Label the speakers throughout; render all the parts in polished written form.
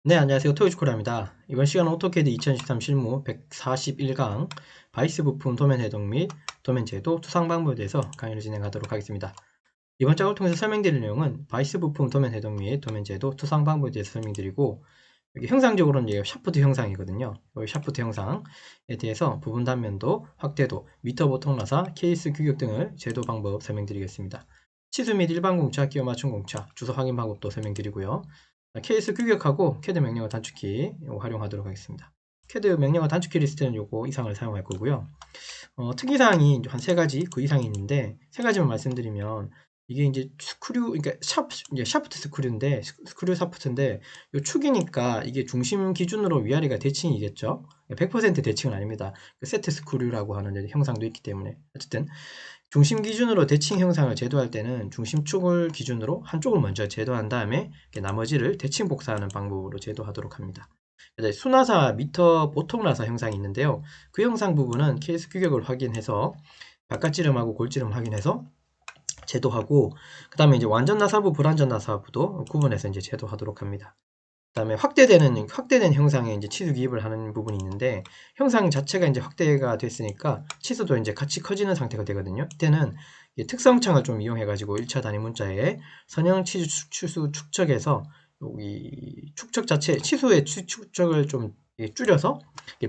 Speaker 1: 네, 안녕하세요. 토요즈코리아입니다. 이번 시간은 오토캐드 2013 실무 141강 바이스 부품 도면 해동 및 도면 제도 투상 방법에 대해서 강의를 진행하도록 하겠습니다. 이번 작업을 통해서 설명드릴 내용은 바이스 부품 도면 해동 및 도면 제도 투상 방법에 대해서 설명드리고, 여기 형상적으로는 이게 샤프트 형상이거든요. 여기 샤프트 형상에 대해서 부분 단면도, 확대도, 미터 보통 나사, 케이스 규격 등을 제도 방법 설명드리겠습니다. 치수 및 일반 공차, 끼워 맞춤 공차, 주소 확인 방법도 설명드리고요. 케이스 규격하고 캐드 명령어 단축키 활용하도록 하겠습니다. 캐드 명령어 단축키 리스트는 요거 이상을 사용할 거고요. 특이사항이 한 3가지 그 이상이 있는데, 3가지만 말씀드리면, 이게 이제 스크류, 그러니까 이제 샤프트 스크류인데, 스크류 샤프트인데, 요 축이니까 이게 중심 기준으로 위아래가 대칭이겠죠? 100% 대칭은 아닙니다. 세트 스크류라고 하는 형상도 있기 때문에. 어쨌든, 중심 기준으로 대칭 형상을 제도할 때는 중심축을 기준으로 한쪽을 먼저 제도한 다음에 나머지를 대칭 복사하는 방법으로 제도하도록 합니다. 수나사, 미터, 보통 나사 형상이 있는데요. 그 형상 부분은 케이스 규격을 확인해서 바깥지름하고 골지름 확인해서 제도하고, 그 다음에 이제 완전 나사부, 불완전 나사부도 구분해서 이제 제도하도록 합니다. 그 다음에 확대된 형상에 이제 치수 기입을 하는 부분이 있는데, 형상 자체가 이제 확대가 됐으니까 치수도 이제 같이 커지는 상태가 되거든요. 이때는 특성창을 좀 이용해가지고 1차 단위 문자에 선형 치수 축척에서 여기 축척 자체, 치수의 축척을 좀 줄여서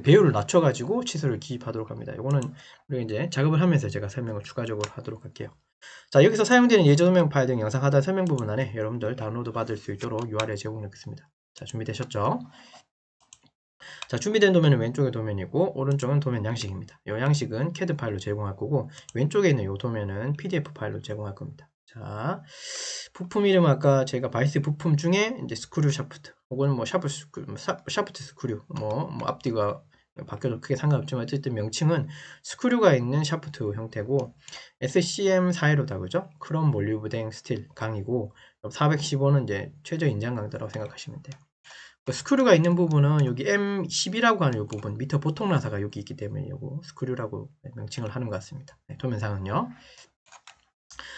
Speaker 1: 배율을 낮춰가지고 치수를 기입하도록 합니다. 이거는 우리가 이제 작업을 하면서 제가 설명을 추가적으로 하도록 할게요. 자, 여기서 사용되는 예조명 파일 등 영상 하단 설명 부분 안에 여러분들 다운로드 받을 수 있도록 URL 제공하겠습니다. 자, 준비되셨죠? 자, 준비된 도면은 왼쪽에 도면이고, 오른쪽은 도면 양식입니다. 이 양식은 CAD 파일로 제공할 거고, 왼쪽에 있는 이 도면은 PDF 파일로 제공할 겁니다. 자, 부품 이름 아까 제가 바이스 부품 중에 이제 스크류 샤프트, 혹은 뭐 샤프트 스크류, 뭐 앞뒤가 바뀌어도 크게 상관없지만 어쨌든 명칭은 스크류가 있는 샤프트 형태고, SCM41호다 그죠? 크롬 몰리브덴 스틸 강이고, 415는 이제 최저 인장 강도라고 생각하시면 돼요. 스크류가 있는 부분은 여기 M10이라고 하는 이 부분, 미터 보통 나사가 여기 있기 때문에 이거 스크류라고 명칭을 하는 것 같습니다. 네, 도면상은요.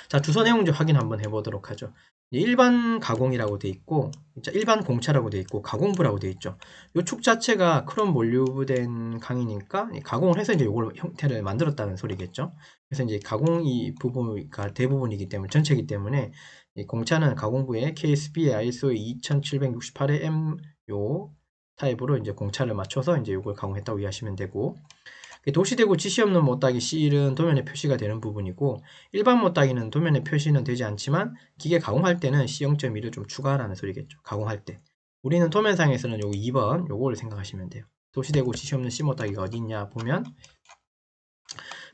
Speaker 1: 자, 주소 내용 좀 확인 한번 해보도록 하죠. 일반 가공이라고 돼 있고, 일반 공차라고 돼 있고, 가공부라고 돼 있죠. 이 축 자체가 크롬 몰리브덴 강이니까 가공을 해서 이제 이걸 형태를 만들었다는 소리겠죠. 그래서 이제 가공이 부분가 대부분이기 때문에 전체이기 때문에 이 공차는 가공부에 KSB ISO 2768의 M 요 타입으로 이제 공차를 맞춰서 이제 이걸 가공했다고 이해하시면 되고, 도시되고 지시 없는 못따기 C1은 도면에 표시가 되는 부분이고, 일반 못따기는 도면에 표시는 되지 않지만 기계 가공할 때는 C0.1을 좀 추가하라는 소리겠죠. 가공할 때. 우리는 도면상에서는 요 2번 요거를 생각하시면 돼요. 도시되고 지시 없는 C 못따기가 어디 있냐 보면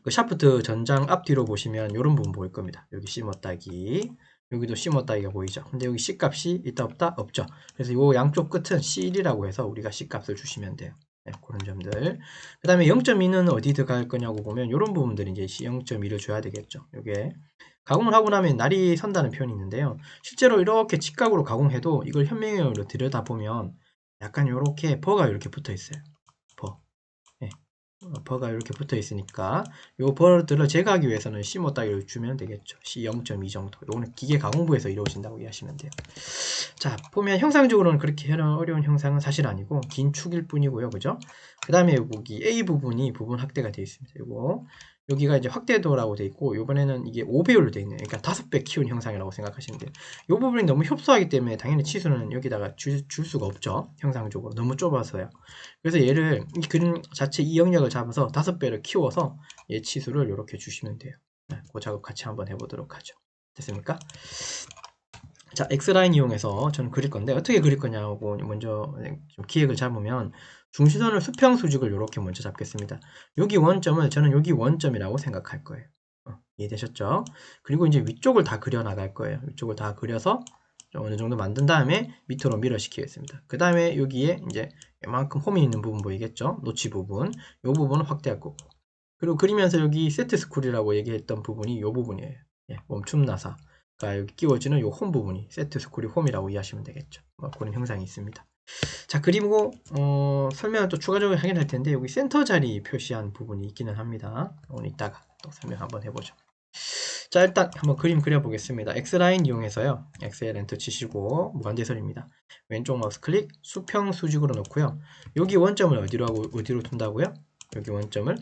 Speaker 1: 그 샤프트 전장 앞뒤로 보시면 이런 부분 보일 겁니다. 여기 C 못따기, 여기도 C 못따기가 보이죠. 근데 여기 C 값이 있다 없다? 없죠. 그래서 요 양쪽 끝은 C1이라고 해서 우리가 C 값을 주시면 돼요. 네, 그런 점들. 그 다음에 0.2는 어디 들어갈 거냐고 보면 이런 부분들이 이제 C0.2를 줘야 되겠죠. 요게 가공을 하고 나면 날이 선다는 표현이 있는데요. 실제로 이렇게 직각으로 가공해도 이걸 현미경으로 들여다보면 약간 이렇게 버가 이렇게 붙어 있어요. 버. 네. 버가 이렇게 붙어 있으니까 요 버들을 제거하기 위해서는 C 못 따기를 주면 되겠죠. C 0.2 정도. 요거는 기계 가공부에서 이루어진다고 이해하시면 돼요. 자, 보면 형상적으로는 그렇게 어려운 형상은 사실 아니고 긴 축일 뿐이고요. 그죠? 그 다음에 여기 A 부분이 부분 확대가 되어 있습니다. 요거 여기가 이제 확대도라고 되어 있고, 요번에는 이게 5배율로 되어 있네요. 그러니까 5배 키운 형상이라고 생각하시면 돼요. 요 부분이 너무 협소하기 때문에 당연히 치수는 여기다가 줄 수가 없죠. 형상적으로 너무 좁아서요. 그래서 얘를 이 그림 자체 이 영역을 잡아서 5배를 키워서 얘 치수를 이렇게 주시면 돼요. 그 작업 같이 한번 해보도록 하죠. 됐습니까? 자, X라인 이용해서 저는 그릴 건데, 어떻게 그릴 거냐고 먼저 좀 기획을 잡으면 중시선을 수평 수직을 이렇게 먼저 잡겠습니다. 여기 원점을 저는 여기 원점이라고 생각할 거예요. 이해되셨죠? 그리고 이제 위쪽을 다 그려 나갈 거예요. 위쪽을 다 그려서 어느 정도 만든 다음에 밑으로 밀어시키겠습니다. 그 다음에 여기에 이제 이만큼 홈이 있는 부분 보이겠죠? 노치 부분. 이 부분은 확대할 거고. 그리고 그리면서 여기 세트 스쿨이라고 얘기했던 부분이 이 부분이에요. 예, 멈춤 나사. 그러니까 여기 끼워지는 이 홈 부분이 세트 스쿨이 홈이라고 이해하시면 되겠죠. 그런 형상이 있습니다. 자, 그리고 설명을 또 추가적으로 하긴 할 텐데, 여기 센터 자리 표시한 부분이 있기는 합니다. 오늘 이따가 또 설명 한번 해보죠. 자, 일단 한번 그림 그려보겠습니다. X라인 이용해서요. X에 엔터 치시고 무한대설입니다. 왼쪽 마우스 클릭, 수평 수직으로 놓고요. 여기 원점을 어디로 둔다고요? 여기 원점을,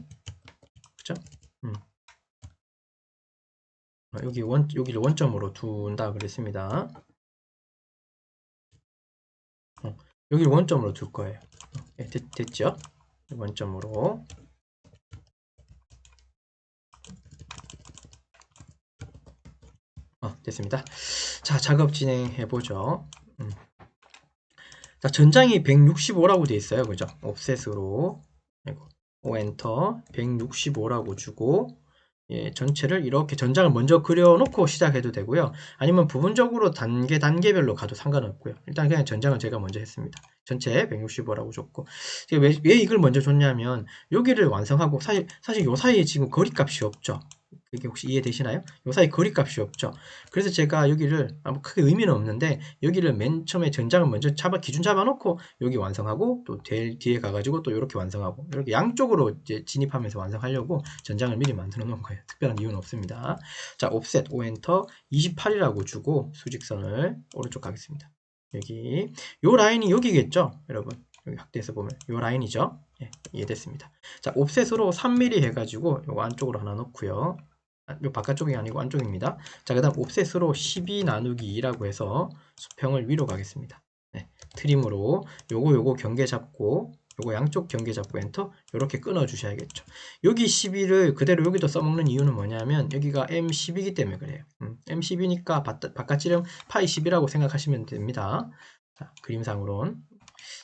Speaker 1: 그죠? 여기를 원점으로 둔다 그랬습니다. 여기를 원점으로 둘 거예요. 됐죠? 원점으로. 됐습니다. 자, 작업 진행해 보죠. 자, 전장이 165라고 되어 있어요. 그죠? 옵셋으로 O 엔터 165라고 주고, 예, 전체를 이렇게 전장을 먼저 그려놓고 시작해도 되고요. 아니면 부분적으로 단계별로 가도 상관없고요. 일단 그냥 전장을 제가 먼저 했습니다. 전체 165라고 줬고, 왜 이걸 먼저 줬냐면 여기를 완성하고 사실 요 사이에 지금 거리값이 없죠. 이게 혹시 이해되시나요? 요 사이 거리값이 없죠. 그래서 제가 여기를 크게 의미는 없는데 여기를 맨 처음에 전장을 먼저 기준 잡아놓고 여기 완성하고 또 뒤에 가가지고 또 이렇게 완성하고 이렇게 양쪽으로 이제 진입하면서 완성하려고 전장을 미리 만들어 놓은 거예요. 특별한 이유는 없습니다. 자, 옵셋 O 엔터 28이라고 주고 수직선을 오른쪽 가겠습니다. 여기 요 라인이 여기겠죠, 여러분. 여기 확대해서 보면 요 라인이죠. 예, 이해됐습니다. 자, 옵셋으로 3mm 해가지고 요거 안쪽으로 하나 놓고요. 요 바깥쪽이 아니고 안쪽입니다. 자, 그 다음 옵셋으로 12 나누기 2라고 해서 수평을 위로 가겠습니다. 네, 트림으로 요거 경계 잡고 요거 양쪽 경계 잡고 엔터 이렇게 끊어 주셔야겠죠. 여기 12를 그대로 여기도 써먹는 이유는 뭐냐면 여기가 M10이기 때문에 그래요. M10이니까 바깥 지름 파이 10이라고 생각하시면 됩니다. 자, 그림상으론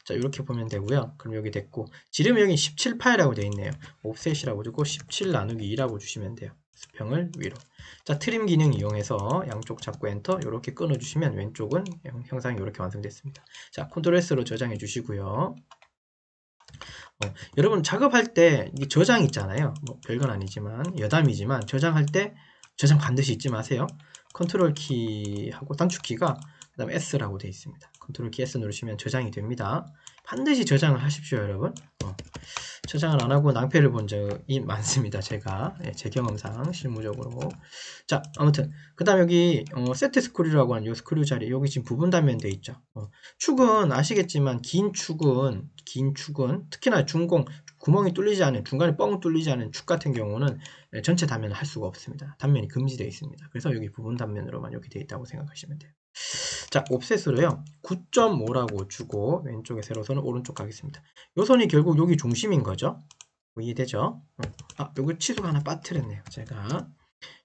Speaker 1: 자, 이렇게 보면 되고요. 그럼 여기 됐고 지름이 여기 17파이라고 되어 있네요. 옵셋이라고 주고 17 나누기 2라고 주시면 돼요. 수평을 위로. 자, 트림 기능 이용해서 양쪽 잡고 엔터 이렇게 끊어주시면 왼쪽은 형상이 이렇게 완성됐습니다. 자, 컨트롤 S로 저장해 주시고요. 여러분 작업할 때 이 저장 있잖아요. 뭐 별건 아니지만 여담이지만 저장할 때 저장 반드시 잊지 마세요. 컨트롤 키하고 단축키가 그 다음에 S라고 되어 있습니다. 컨트롤 키 S 누르시면 저장이 됩니다. 반드시 저장을 하십시오, 여러분. 저장을 안 하고 낭패를 본 적이 많습니다. 제가 제 경험상 실무적으로. 자, 아무튼 그 다음 여기 세트 스크류라고 하는 이 스크류 자리 여기 지금 부분 단면 돼 있죠. 축은 아시겠지만 긴 축은 특히나 중공 구멍이 뚫리지 않은 중간에 뻥 뚫리지 않은 축 같은 경우는 전체 단면을 할 수가 없습니다. 단면이 금지되어 있습니다. 그래서 여기 부분 단면으로만 여기 되어 있다고 생각하시면 돼요. 자, 옵셋으로요 9.5라고 주고 왼쪽에 세로선은 오른쪽 가겠습니다. 요 선이 결국 여기 중심인 거죠. 이해되죠? 요거 치수가 하나 빠뜨렸네요. 제가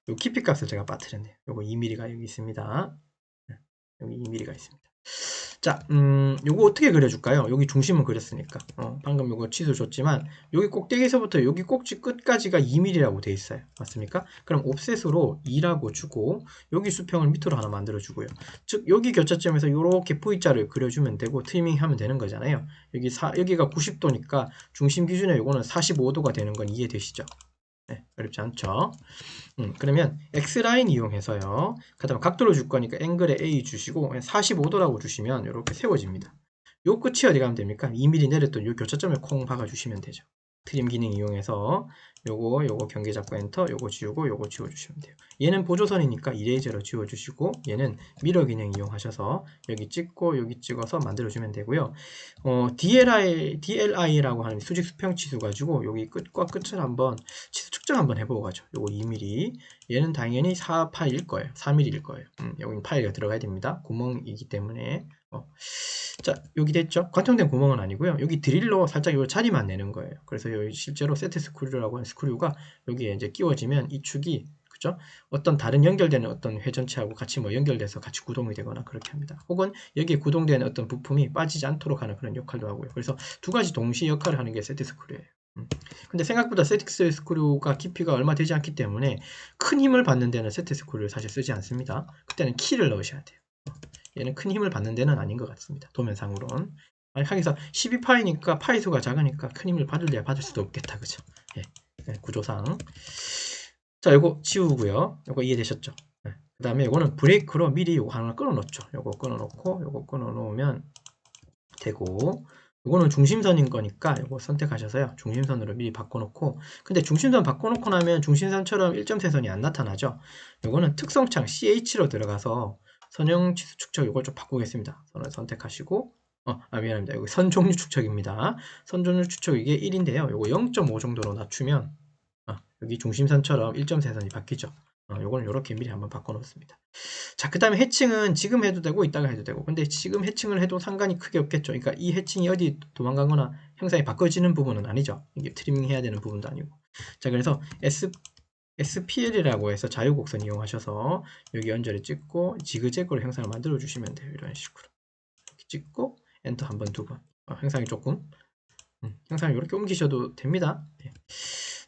Speaker 1: 요 깊이 값을 제가 빠뜨렸네요. 요거 2mm가 여기 있습니다. 여기 2mm가 있습니다. 자, 요거 어떻게 그려줄까요? 여기 중심은 그렸으니까. 방금 요거 치수 줬지만, 여기 꼭대기에서부터 여기 꼭지 끝까지가 2mm라고 돼 있어요. 맞습니까? 그럼 옵셋으로 2라고 주고, 여기 수평을 밑으로 하나 만들어주고요. 즉, 여기 교차점에서 요렇게 V자를 그려주면 되고, 트리밍 하면 되는 거잖아요. 여기가 90도니까, 중심 기준에 요거는 45도가 되는 건 이해되시죠? 네, 어렵지 않죠? 그러면 X라인 이용해서요. 그 다음 각도를 줄 거니까 앵글에 A 주시고 45도라고 주시면 이렇게 세워집니다. 요 끝이 어디 가면 됩니까? 2mm 내렸던 요 교차점을 콩 박아주시면 되죠. 트림 기능 이용해서 요거 경계 잡고 엔터, 요거 지워주시면 돼요. 얘는 보조선이니까 이레이저로 지워주시고 얘는 미러 기능 이용하셔서 여기 찍고 여기 찍어서 만들어주면 되고요. DLI라고 하는 수직 수평 치수 가지고 여기 끝과 끝을 한번 치수 측정 한번 해보고 가죠. 요거 2mm. 얘는 당연히 4파일 거예요. 4mm일 거예요. 여기는 파일이 들어가야 됩니다. 구멍이기 때문에. 자, 여기 됐죠? 관통된 구멍은 아니고요. 여기 드릴로 살짝 요 자리만 내는 거예요. 그래서 여기 실제로 세트 스크류라고 하는 스크류가 여기에 이제 끼워지면 이 축이 그죠? 어떤 다른 연결되는 어떤 회전체하고 같이 뭐 연결돼서 같이 구동이 되거나 그렇게 합니다. 혹은 여기에 구동되는 어떤 부품이 빠지지 않도록 하는 그런 역할도 하고요. 그래서 두 가지 동시에 역할을 하는 게 세트 스크류예요. 근데 생각보다 세트 스크류가 깊이가 얼마 되지 않기 때문에 큰 힘을 받는 데는 세트 스크류를 사실 쓰지 않습니다. 그때는 키를 넣으셔야 돼요. 얘는 큰 힘을 받는 데는 아닌 것 같습니다. 도면상으로는. 하기서 12파이니까 파이 수가 작으니까 큰 힘을 받을래야 받을 수도 없겠다. 그죠? 예, 구조상. 자, 요거 지우고요. 요거 이해되셨죠? 그 다음에 요거는 브레이크로 미리 요거 하나 끊어 놓죠. 요거 끊어 놓고 요거 끊어 놓으면 되고, 이거는 중심선인 거니까 이거 선택하셔서요. 중심선으로 미리 바꿔놓고, 근데 중심선 바꿔놓고 나면 중심선처럼 1점세선이 안 나타나죠. 이거는 특성창 CH로 들어가서 선형 치수 축척 이걸 좀 바꾸겠습니다. 선을 선택하시고, 미안합니다. 여기 선 종류 축척입니다. 선 종류 축척 이게 1인데요. 이거 0.5 정도로 낮추면 여기 중심선처럼 1점세선이 바뀌죠. 요거는 이렇게 미리 한번 바꿔놓습니다. 자, 그 다음에 해칭은 지금 해도 되고 이따가 해도 되고, 근데 지금 해칭을 해도 상관이 크게 없겠죠. 그러니까 이 해칭이 어디 도망가거나 형상이 바꿔지는 부분은 아니죠. 이게 트리밍 해야 되는 부분도 아니고. 자, 그래서 SPL이라고 해서 자유곡선 이용하셔서 여기 연결을 찍고 지그재그로 형상을 만들어 주시면 돼요. 이런 식으로 이렇게 찍고 엔터 한 번, 두 번. 형상이 조금 형상을 이렇게 옮기셔도 됩니다.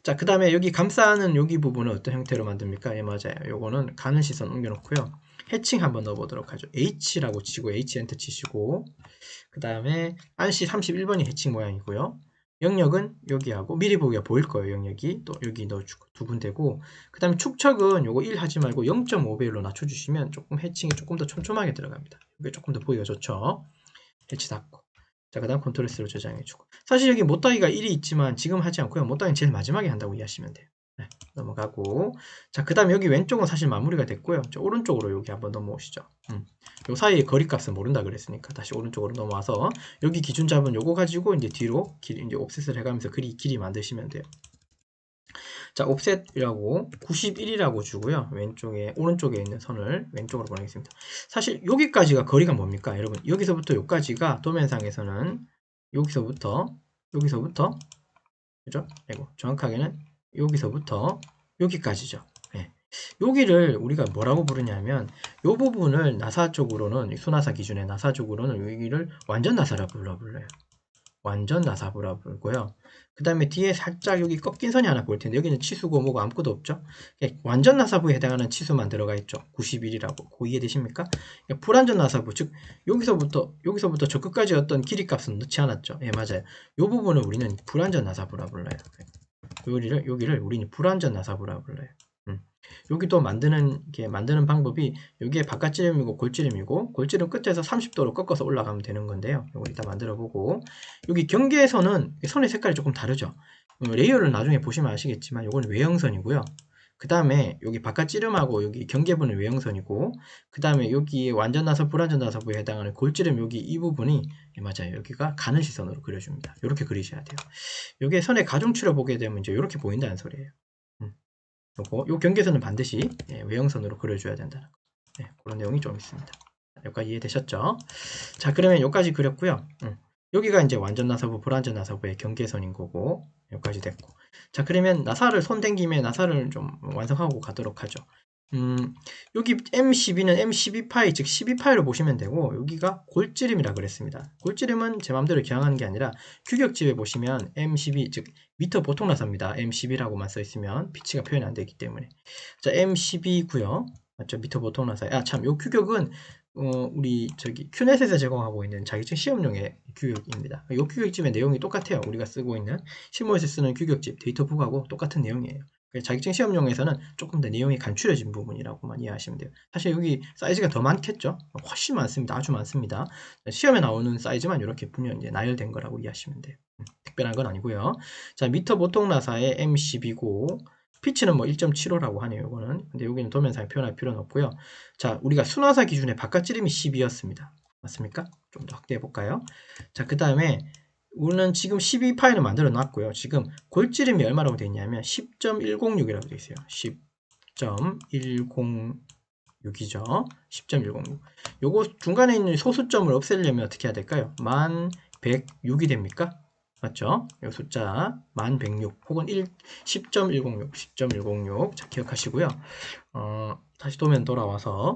Speaker 1: 자, 그 다음에 여기 감싸는 여기 부분은 어떤 형태로 만듭니까? 예, 맞아요. 요거는 가는 시선 옮겨놓고요. 해칭 한번 넣어보도록 하죠. H라고 치고 H 엔터 치시고, 그 다음에 안시 31번이 해칭 모양이고요. 영역은 여기하고 미리 보기가 보일 거예요. 영역이 또 여기 넣어주고 두 군데고, 그 다음에 축척은 요거 1 하지 말고 0.5배율로 낮춰주시면 조금 해칭이 조금 더 촘촘하게 들어갑니다. 이게 조금 더 보기가 좋죠. 해치 닫고. 자, 그 다음 컨트롤 S로 저장해주고. 사실 여기 못따기가 1이 있지만 지금 하지 않고요. 못따기는 제일 마지막에 한다고 이해하시면 돼요. 네, 넘어가고. 자, 그 다음 여기 왼쪽은 사실 마무리가 됐고요. 저 오른쪽으로 여기 한번 넘어오시죠. 요 사이에 거리값은 모른다 그랬으니까 다시 오른쪽으로 넘어와서 여기 기준 잡은 요거 가지고 이제 뒤로 이제 옵셋을 해가면서 길이 만드시면 돼요. 자, 옵셋이라고 91이라고 주고요. 오른쪽에 있는 선을 왼쪽으로 보내겠습니다. 사실 여기까지가 거리가 뭡니까? 여러분, 여기서부터 여기까지가 도면상에서는 여기서부터 그죠? 아이고, 정확하게는 여기서부터 여기까지죠. 네. 여기를 우리가 뭐라고 부르냐면 이 부분을 나사 쪽으로는 수나사 기준의 나사 쪽으로는 여기를 완전 나사라 불러요. 완전 나사부라 부르고요. 그 다음에 뒤에 살짝 여기 꺾인 선이 하나 보일 텐데 여기는 치수고 뭐고 아무것도 없죠. 완전 나사부에 해당하는 치수만 들어가 있죠. 91이라고. 고 이해되십니까? 불완전 나사부, 즉 여기서부터 저 끝까지 어떤 길이값은 넣지 않았죠. 예, 맞아요. 이 부분을 우리는 불완전 나사부라 불러요. 여기를 우리는 불완전 나사부라 불러요. 여기도 만드는 방법이 여기에 바깥지름이고 골지름 끝에서 30도로 꺾어서 올라가면 되는 건데요. 이거 이따 만들어 보고, 여기 경계선은 선의 색깔이 조금 다르죠. 레이어를 나중에 보시면 아시겠지만 이거는 외형선이고요. 그 다음에 여기 바깥지름하고 여기 경계부는 외형선이고, 그 다음에 여기 완전 나사 불완전 나사부에 해당하는 골지름 여기 이 부분이 맞아요. 여기가 가는 시선으로 그려줍니다. 이렇게 그리셔야 돼요. 여기에 선의 가중치를 보게 되면 이제 이렇게 보인다는 소리예요. 요 경계선은 반드시 외형선으로 그려줘야 된다는 거. 그런 내용이 좀 있습니다. 여기까지 이해되셨죠? 자, 그러면 여기까지 그렸고요. 여기가 이제 완전 나사부, 불완전 나사부의 경계선인 거고, 여기까지 됐고. 자, 그러면 나사를 손댄 김에 나사를 좀 완성하고 가도록 하죠. 여기 M12는 M12파이, 즉 12파이로 보시면 되고, 여기가 골지름이라 그랬습니다. 골지름은 제 마음대로 기항하는 게 아니라 규격집에 보시면 M12, 즉 미터 보통 나사입니다. M12라고만 써있으면 피치가 표현이 안 되기 때문에. 자, M12고요. 맞죠? 미터 보통 나사. 참, 요 규격은 우리 큐넷에서 제공하고 있는 자격증 시험용의 규격입니다. 이 규격집의 내용이 똑같아요. 우리가 쓰고 있는 실무에서 쓰는 규격집, 데이터북하고 똑같은 내용이에요. 자격증 시험용에서는 조금 더 내용이 간추려진 부분이라고만 이해하시면 돼요. 사실 여기 사이즈가 더 많겠죠? 훨씬 많습니다. 아주 많습니다. 시험에 나오는 사이즈만 이렇게 보면 이제 나열된 거라고 이해하시면 돼요. 특별한 건 아니고요. 자, 미터 보통 나사의 M12고, 피치는 뭐 1.75라고 하네요. 이거는. 근데 여기는 도면상에 표현할 필요는 없고요. 자, 우리가 순화사 기준의 바깥지름이 12였습니다. 맞습니까? 좀 더 확대해 볼까요? 자, 그 다음에 우리는 지금 12파일을 만들어 놨고요. 지금 골지름이 얼마라고 되어 있냐면 10.106이라고 되어 있어요. 10.106이죠. 10.106. 요거 중간에 있는 소수점을 없애려면 어떻게 해야 될까요? 1106이 됩니까? 맞죠? 이 숫자 1106 혹은 10.106, 10.106. 자, 기억하시고요. 다시 도면 돌아와서,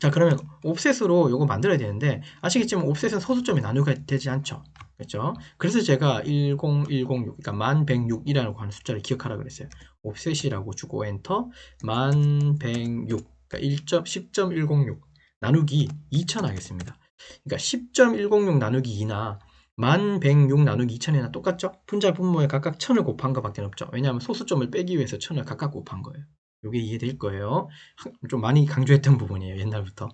Speaker 1: 자, 그러면 옵셋으로 요거 만들어야 되는데, 아시겠지만 옵셋은 소수점이 나누게 되지 않죠. 그렇죠? 그래서 제가 10106, 그러니까 1106이라고 하는 숫자를 기억하라 그랬어요. 옵셋이라고 주고 엔터 1106, 그러니까 10.106 나누기 2000 하겠습니다. 그러니까 10.106 나누기 2나 1106 나누기 2000이나 똑같죠? 분자 분모에 각각 1000을 곱한 것밖에 없죠. 왜냐하면 소수점을 빼기 위해서 1000을 각각 곱한 거예요. 이게 이해될 거예요. 좀 많이 강조했던 부분이에요. 옛날부터.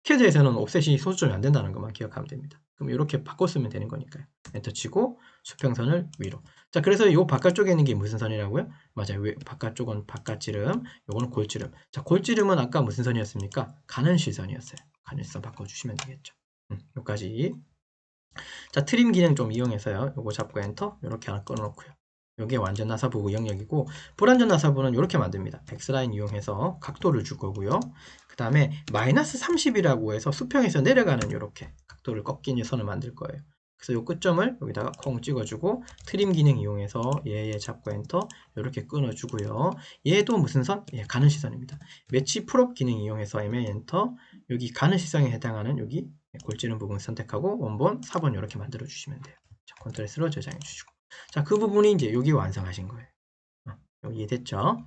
Speaker 1: CAD에서는 옵셋이 소수 조정이 안 된다는 것만 기억하면 됩니다. 그럼 이렇게 바꿔 쓰면 되는 거니까요. 엔터 치고 수평선을 위로. 자, 그래서 이 바깥쪽에 있는 게 무슨 선이라고요? 맞아요. 바깥쪽은 바깥지름, 요거는 골지름. 자, 골지름은 아까 무슨 선이었습니까? 가는 실선이었어요. 가는 실선 바꿔주시면 되겠죠. 여기까지. 자, 트림 기능 좀 이용해서요. 요거 잡고 엔터, 이렇게 하나 끊어놓고요. 요게 완전 나사부 영역이고, 불완전 나사부는 이렇게 만듭니다. X라인 이용해서 각도를 줄 거고요. 그 다음에 마이너스 30이라고 해서 수평에서 내려가는 이렇게 각도를 꺾인 선을 만들 거예요. 그래서 요 끝점을 여기다가 콩 찍어주고, 트림 기능 이용해서 얘 잡고 엔터, 이렇게 끊어주고요. 얘도 무슨 선? 예, 가는 시선입니다. 매치 프롭 기능 이용해서 MA 엔터, 여기 가는 시선에 해당하는 여기 골지름 부분 선택하고 원본 4번 이렇게 만들어 주시면 돼요. 자, 컨트롤 S로 저장해 주시고. 자, 그 부분이 이제 여기 완성하신 거예요. 여기 됐죠?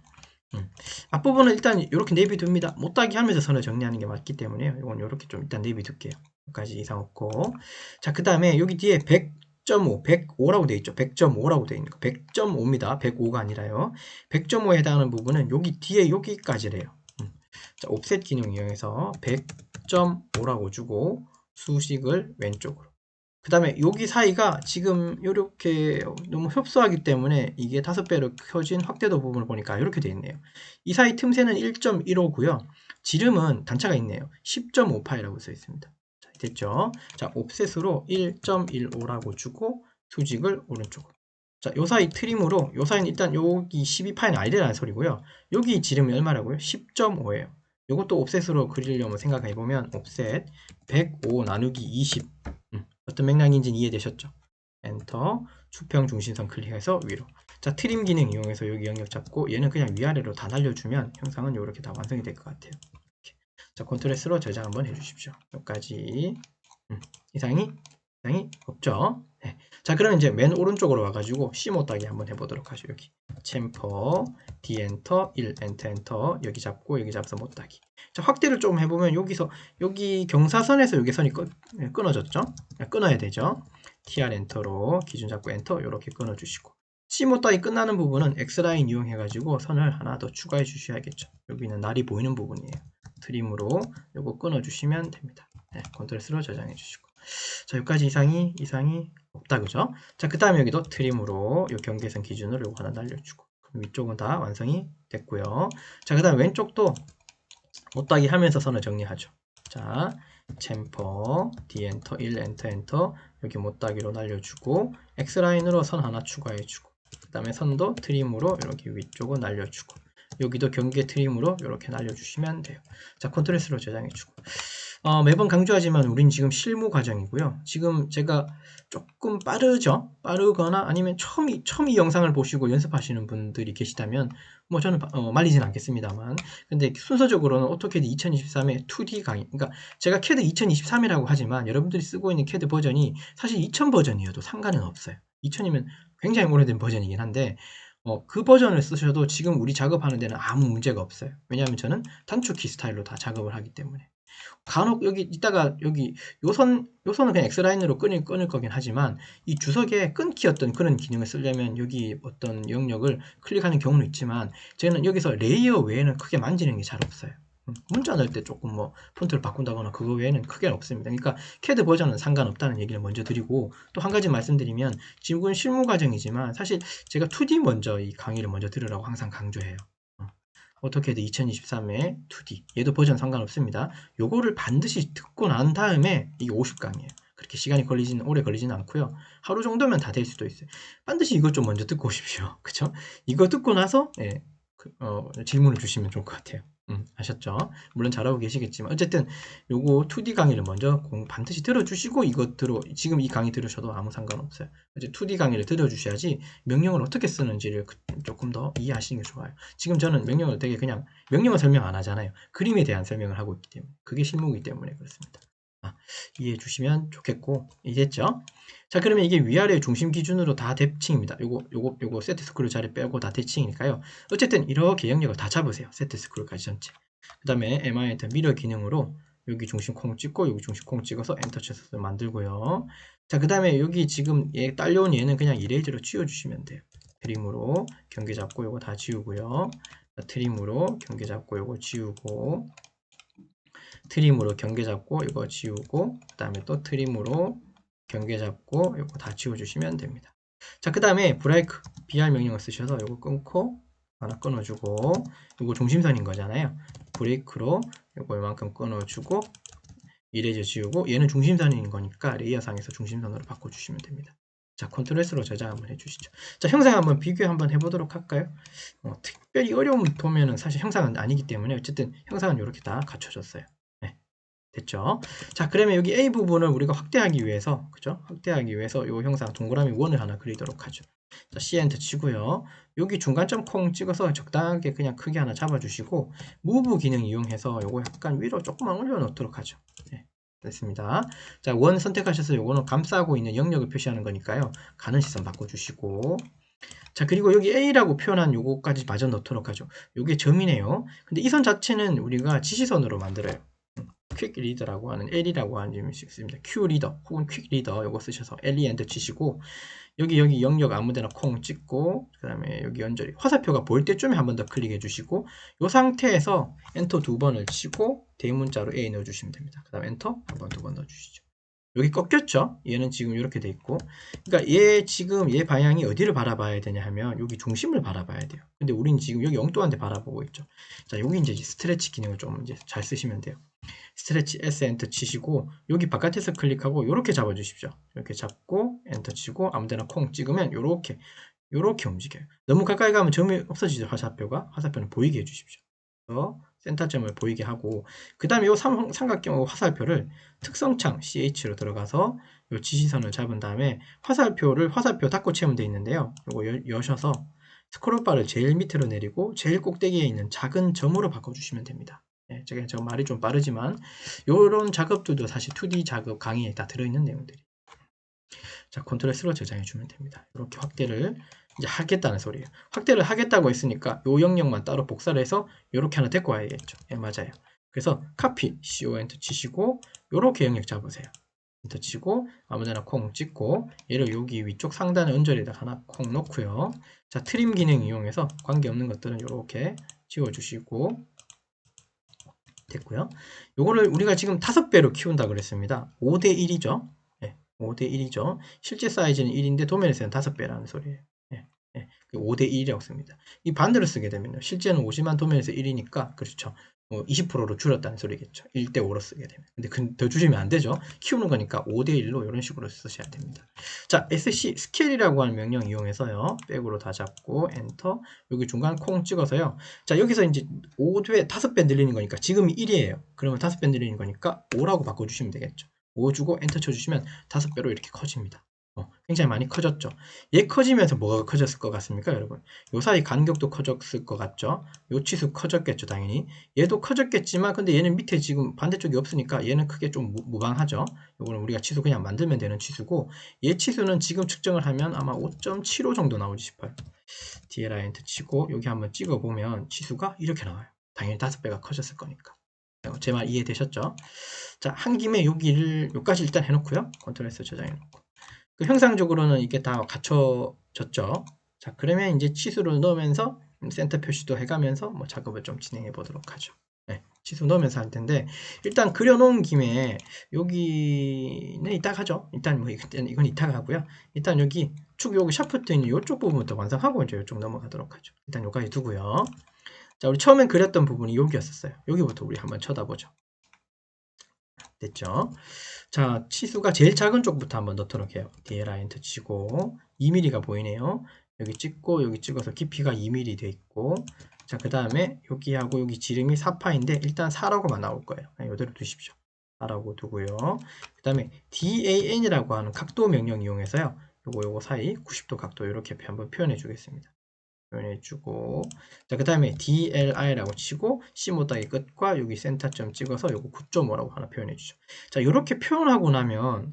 Speaker 1: 앞부분은 일단 이렇게 내비둡니다. 못따기 하면서 선을 정리하는 게 맞기 때문에 이건 이렇게 좀 일단 내비둘게요. 여기까지 이상 없고. 자, 그 다음에 여기 뒤에 100.5, 105라고 되어 있죠. 100.5라고 되어 있는 거. 100.5입니다. 105가 아니라요. 100.5에 해당하는 부분은 여기 뒤에 여기까지래요. 자, 옵셋 기능 이용해서 100.5라고 주고 수식을 왼쪽으로. 그 다음에 여기 사이가 지금 이렇게 너무 협소하기 때문에 이게 5배로 켜진 확대도 부분을 보니까 이렇게 되어 있네요. 이 사이 틈새는 1.15고요. 지름은 단차가 있네요. 10.5파이라고 써 있습니다. 자, 됐죠? 자, 옵셋으로 1.15라고 주고 수직을 오른쪽으로. 자, 요 사이 트림으로, 요 사이는 일단 여기 12파이는 아니라는 소리고요. 여기 지름이 얼마라고요? 10.5예요. 요것도 옵셋으로 그리려면 생각해보면 옵셋 105 나누기 20 어떤 맥락인지는 이해되셨죠? 엔터, 수평 중심선 클릭해서 위로. 자, 트림 기능 이용해서 여기 영역 잡고 얘는 그냥 위아래로 다 날려주면 형상은 이렇게 다 완성이 될 것 같아요. 이렇게. 자, 컨트롤 S로 저장 한번 해주십시오. 여기까지. 이상이 없죠? 네. 자, 그럼 이제 맨 오른쪽으로 와가지고 C 못따기 한번 해보도록 하죠. 여기 챔퍼, D 엔터, 1 엔터, 여기 잡고 여기 잡아서 못따기. 자, 확대를 좀 해보면 여기서 여기 경사선에서 여기 선이 끊어졌죠? 끊어야 되죠? TR 엔터로 기준 잡고 엔터 이렇게 끊어주시고 C 못따기 끝나는 부분은 X라인 이용해가지고 선을 하나 더 추가해 주셔야겠죠. 여기는 날이 보이는 부분이에요. 트림으로 이거 끊어주시면 됩니다. 네, 컨트롤 S로 저장해 주시고. 자, 여기까지 이상이 없다, 그죠? 자, 그 다음에 여기도 트림으로 이 경계선 기준으로 요거 하나 날려주고. 그럼 위쪽은 다 완성이 됐고요. 자, 그 다음 왼쪽도 못따기 하면서 선을 정리하죠. 자, 챔퍼, D 엔터, 1 엔터, 여기 못따기로 날려주고, X라인으로 선 하나 추가해주고, 그 다음에 선도 트림으로 이렇게 위쪽은 날려주고, 여기도 경계 트림으로 이렇게 날려주시면 돼요. 자, 컨트롤 S로 저장해주고. 매번 강조하지만 우린 지금 실무 과정이고요. 지금 제가 조금 빠르거나 아니면 처음 이 영상을 보시고 연습하시는 분들이 계시다면 뭐 저는 말리진 않겠습니다만, 근데 순서적으로는 오토캐드 2023의 2D 강의, 그러니까 제가 캐드 2023이라고 하지만 여러분들이 쓰고 있는 캐드 버전이 사실 2000 버전이어도 상관은 없어요. 2000이면 굉장히 오래된 버전이긴 한데 그 버전을 쓰셔도 지금 우리 작업하는 데는 아무 문제가 없어요. 왜냐하면 저는 단축키 스타일로 다 작업을 하기 때문에. 간혹 여기 이따가 여기 요선은 그냥 X라인으로 끊을 거긴 하지만 이 주석에 끊기였던 그런 기능을 쓰려면 여기 어떤 영역을 클릭하는 경우는 있지만 저는 여기서 레이어 외에는 크게 만지는 게 잘 없어요. 문자 넣을 때 조금 뭐 폰트를 바꾼다거나 그거 외에는 크게 없습니다. 그러니까 CAD 버전은 상관없다는 얘기를 먼저 드리고, 또 한 가지 말씀드리면 지금은 실무 과정이지만 사실 제가 2D 먼저 이 강의를 먼저 들으라고 항상 강조해요. 오토캐드 2023의 2D, 얘도 버전 상관없습니다. 요거를 반드시 듣고 난 다음에 이게 50강이에요. 그렇게 시간이 오래 걸리지는 않고요. 하루 정도면 다 될 수도 있어요. 반드시 이것 좀 먼저 듣고 오십시오. 그쵸? 이거 듣고 나서 질문을 주시면 좋을 것 같아요. 아셨죠? 물론 잘하고 계시겠지만 어쨌든 요거 2D 강의를 먼저 반드시 들어주시고 지금 이 강의 들으셔도 아무 상관없어요. 이제 2D 강의를 들어주셔야지 명령을 어떻게 쓰는지를 조금 더 이해하시는 게 좋아요. 지금 저는 명령을 되게 그냥 명령을 설명 안 하잖아요. 그림에 대한 설명을 하고 있기 때문에 그게 실무이기 때문에 그렇습니다. 이해해 주시면 좋겠고, 이해됐죠? 자, 그러면 이게 위아래 중심 기준으로 다 대칭입니다. 요거 세트 스크롤 자리 빼고 다 대칭이니까요. 어쨌든 이렇게 영역을 다 잡으세요. 세트 스크롤까지 전체. 그 다음에 MI 엔터 미러 기능으로 여기 중심 콩 찍고 여기 중심 콩 찍어서 엔터 쳐서 만들고요. 자, 그 다음에 여기 지금 딸려온 얘는 그냥 이레이저로 지워주시면 돼요. 트림으로 경계 잡고 요거 다 지우고요. 트림으로 경계 잡고 요거 지우고, 트림으로 경계 잡고 이거 지우고 그 다음에 또 트림으로 경계 잡고 이거 다 지워주시면 됩니다. 자, 그 다음에 브레이크 BR 명령을 쓰셔서 이거 끊고 하나 끊어주고 이거 중심선인 거잖아요. 브레이크로 이거 이만큼 끊어주고 이레이저 지우고 얘는 중심선인 거니까 레이어상에서 중심선으로 바꿔주시면 됩니다. 자, 컨트롤 S로 저장 한번 해주시죠. 자, 형상 한번 비교 한번 해보도록 할까요? 특별히 어려움 보면은 사실 형상은 아니기 때문에 어쨌든 형상은 이렇게 다 갖춰졌어요. 네, 됐죠? 자, 그러면 여기 A 부분을 우리가 확대하기 위해서, 그죠? 확대하기 위해서 이 형상 동그라미 원을 하나 그리도록 하죠. 자, C 엔터 치고요. 여기 중간점 콩 찍어서 적당하게 그냥 크게 하나 잡아주시고 무브 기능 이용해서 요거 약간 위로 조금만 올려놓도록 하죠. 네, 됐습니다. 자, 원 선택하셔서 요거는 감싸고 있는 영역을 표시하는 거니까요. 가는 시선 바꿔주시고 자, 그리고 여기 A라고 표현한 요거까지 마저 넣도록 하죠. 요게 점이네요. 근데 이 선 자체는 우리가 지시선으로 만들어요. 퀵 리더라고 하는 L이라고 하는 점이 있습니다. Q 리더 혹은 퀵 리더 요거 쓰셔서 L 엔터 치시고 여기 영역 아무데나 콩 찍고 그 다음에 여기 연결이 화살표가 보일 때쯤에 한 번 더 클릭해 주시고 이 상태에서 엔터 2번을 치고 대문자로 A 넣어주시면 됩니다. 그 다음에 엔터 한 번, 2번 넣어주시죠. 여기 꺾였죠? 얘는 지금 이렇게 돼 있고 그러니까 얘 방향이 어디를 바라봐야 되냐 하면 여기 중심을 바라봐야 돼요. 근데 우린 지금 여기 엉뚱한 데 바라보고 있죠. 자, 여기 이제 스트레치 기능을 좀 이제 잘 쓰시면 돼요. 스트레치 S 엔터 치시고 여기 바깥에서 클릭하고 이렇게 잡아 주십시오. 이렇게 잡고 엔터 치고 아무데나 콩 찍으면 요렇게 움직여요. 너무 가까이 가면 점이 없어지죠. 화살표는 보이게 해 주십시오. 센터점을 보이게 하고 그 다음에 이 삼각형 화살표를 특성창 CH로 들어가서 이 지시선을 잡은 다음에 화살표 닫고 채우면 되어 있는데요. 이거 여셔서 스크롤바를 제일 밑으로 내리고 제일 꼭대기에 있는 작은 점으로 바꿔주시면 됩니다. 네, 제가 말이 좀 빠르지만 이런 작업들도 사실 2D 작업 강의에 다 들어있는 내용들이. 자, 컨트롤 S로 저장해 주면 됩니다. 이렇게 확대를 이제 하겠다는 소리예요. 확대를 하겠다고 했으니까 이 영역만 따로 복사를 해서 이렇게 하나 데리고 와야겠죠. 예, 맞아요. 그래서 카피, CO 엔터 치시고 이렇게 영역 잡으세요. 엔터 치고 아무데나 콩 찍고 얘를 여기 위쪽 상단 언저리에다 하나 콩 놓고요. 자, 트림 기능 이용해서 관계없는 것들은 이렇게 지워주시고 됐고요. 요거를 우리가 지금 5배로 키운다 그랬습니다. 5대 1이죠. 5대 1이죠. 실제 사이즈는 1인데 도면에서는 5배라는 소리예요. 5대 1이라고 씁니다. 이 반대로 쓰게 되면요. 실제는 50만 도면에서 1이니까 그렇죠. 20%로 줄었다는 소리겠죠. 1대 5로 쓰게 되면. 근데 더 줄이면 안 되죠. 키우는 거니까 5대 1로 이런 식으로 쓰셔야 됩니다. 자, SC 스케일이라고 하는 명령 이용해서요. 백으로 다 잡고 엔터. 여기 중간 콩 찍어서요. 자, 여기서 이제 5배 5배 늘리는 거니까 지금이 1이에요. 그러면 5배 늘리는 거니까 5라고 바꿔 주시면 되겠죠. 5 주고 엔터 쳐 주시면 5배로 이렇게 커집니다. 굉장히 많이 커졌죠. 얘 커지면서 뭐가 커졌을 것 같습니까, 여러분? 요 사이 간격도 커졌을 것 같죠? 요 치수 커졌겠죠, 당연히. 얘도 커졌겠지만, 근데 얘는 밑에 지금 반대쪽이 없으니까 얘는 크게 좀 무방하죠. 요거는 우리가 치수 그냥 만들면 되는 치수고, 얘 치수는 지금 측정을 하면 아마 5.75 정도 나오지 싶어요. DLI 엔터 치고, 여기 한번 찍어보면 치수가 이렇게 나와요. 당연히 5배가 커졌을 거니까. 제 말 이해되셨죠? 자, 한 김에 여기까지 일단 해놓고요. 컨트롤 S 저장해놓고. 그 형상적으로는 이게 다 갖춰졌죠. 자, 그러면 이제 치수를 넣으면서 센터 표시도 해가면서 뭐 작업을 좀 진행해 보도록 하죠. 네, 치수 넣으면서 할 텐데 일단 그려놓은 김에 여기는 이따가 하죠. 일단 뭐 이건 이따가 하고요. 일단 여기 축 여기 샤프트 있는 이쪽 부분부터 완성하고 이제 이쪽 넘어가도록 하죠. 일단 여기까지 두고요. 자, 우리 처음엔 그렸던 부분이 여기였었어요. 여기부터 우리 한번 쳐다보죠. 됐죠? 자, 치수가 제일 작은 쪽부터 한번 넣도록 해요. DLI 엔터 치고 2mm가 보이네요. 여기 찍고 여기 찍어서 깊이가 2mm 돼 있고 자, 그 다음에 여기하고 여기 지름이 4파인데 일단 4라고만 나올 거예요. 이대로 두십시오. 4라고 두고요. 그 다음에 DAN이라고 하는 각도 명령 이용해서요. 요거 사이 90도 각도 이렇게 한번 표현해 주겠습니다. 표현해주고 자, 그 다음에 DLI라고 치고 C모닥의 끝과 여기 센터점 찍어서 요거 9.5라고 하나 표현해주죠. 자, 이렇게 표현하고 나면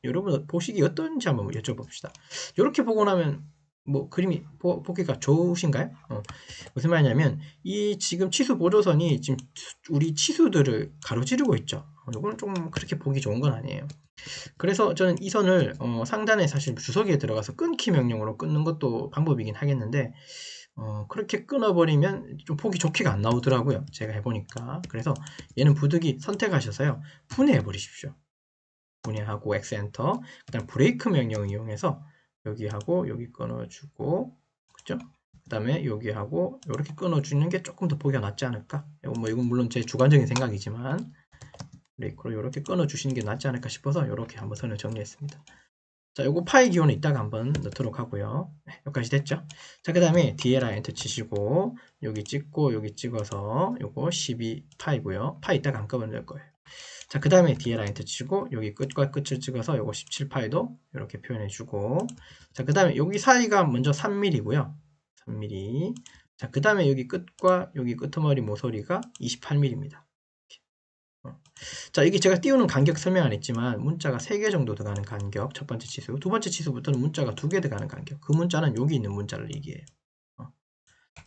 Speaker 1: 여러분 보시기 어떤지 한번 여쭤봅시다. 이렇게 보고 나면 뭐 그림이 보기가 좋으신가요? 무슨 말이냐면 이 지금 치수 보조선이 지금 우리 치수들을 가로지르고 있죠. 이거는 좀 그렇게 보기 좋은 건 아니에요. 그래서 저는 이 선을 상단에 사실 주석기에 들어가서 끊기 명령으로 끊는 것도 방법이긴 하겠는데 그렇게 끊어버리면 좀 보기 좋게가 안 나오더라고요. 제가 해보니까. 그래서 얘는 부득이 선택하셔서요. 분해해 버리십시오. 분해하고 X 엔터. 그 다음 브레이크 명령을 이용해서 여기하고 여기 끊어주고, 그죠? 그 다음에 여기하고 이렇게 끊어주는 게 조금 더 보기가 낫지 않을까? 이건 물론 제 주관적인 생각이지만, 브레이크로 이렇게 끊어주시는 게 낫지 않을까 싶어서 이렇게 한번 선을 정리했습니다. 자, 요거 파이 기호는 이따가 한번 넣도록 하고요. 네, 여기까지 됐죠? 자, 그 다음에 DLR 엔터 치시고, 여기 찍고, 여기 찍어서, 요거 12 파이고요. 파이 이따가 한꺼번에 넣을 거예요. 자, 그 다음에 DLR 엔터 치고, 여기 끝과 끝을 찍어서 요거 17 파이도 이렇게 표현해주고, 자, 그 다음에 여기 사이가 먼저 3mm고요. 3mm. 자, 그 다음에 여기 끝과 여기 끄트머리 모서리가 28mm입니다. 자, 이게 제가 띄우는 간격 설명 안 했지만 문자가 3개 정도 들어가는 간격, 첫 번째 치수. 두 번째 치수부터는 문자가 2개 들어가는 간격. 그 문자는 여기 있는 문자를 얘기해요.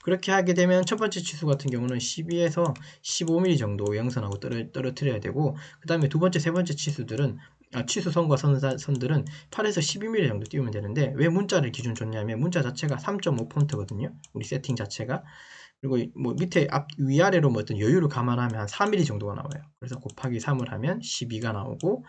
Speaker 1: 그렇게 하게 되면 첫 번째 치수 같은 경우는 12에서 15mm 정도 영선하고 떨어뜨려야 되고, 그 다음에 두 번째, 세 번째 치수들은 치수선과 선들은 8에서 12mm 정도 띄우면 되는데, 왜 문자를 기준 줬냐면 문자 자체가 3.5 폰트거든요. 우리 세팅 자체가. 그리고 뭐 밑에 위아래로 뭐 어떤 여유를 감안하면 한 4mm 정도가 나와요. 그래서 곱하기 3을 하면 12가 나오고,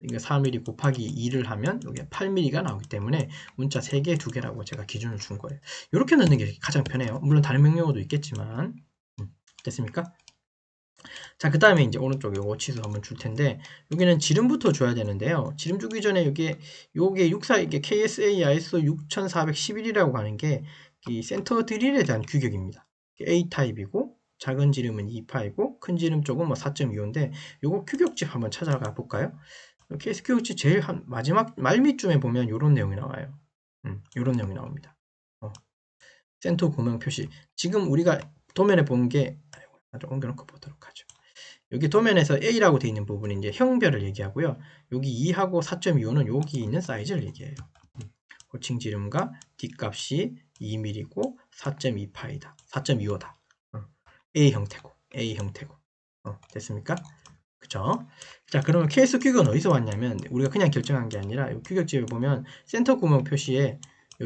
Speaker 1: 이거 4mm 곱하기 2를 하면 여기 8mm가 나오기 때문에 문자 3개, 2개라고 제가 기준을 준 거예요. 이렇게 넣는 게 가장 편해요. 물론 다른 명령어도 있겠지만. 됐습니까? 자, 그 다음에 이제 오른쪽 요거 치수 한번 줄 텐데, 여기는 지름부터 줘야 되는데요. 지름 주기 전에 요게 64, 이게 KSA ISO 6411이라고 하는 게 이 센터 드릴에 대한 규격입니다. A 타입이고, 작은 지름은 2파이고, 큰 지름 쪽은 뭐 4.25인데, 요거 규격집 한번 찾아가 볼까요? 케이스 규격집 제일 마지막 말미쯤에 보면 요런 내용이 나와요. 요런 내용이 나옵니다. 센터 구멍 표시. 지금 우리가 도면에 본 게, 아주 옮겨놓고 보도록 하죠. 여기 도면에서 A라고 되어 있는 부분이 이제 형별을 얘기하고요. 여기 2하고 4.25는 여기 있는 사이즈를 얘기해요. 호칭 지름과 뒷값이 2mm고 4.2파이다. 4.25다. A 형태고, A 형태고. 됐습니까? 그쵸? 자, 그러면 케이스 규격은 어디서 왔냐면, 우리가 그냥 결정한 게 아니라, 이 규격집에 보면 센터 구멍 표시에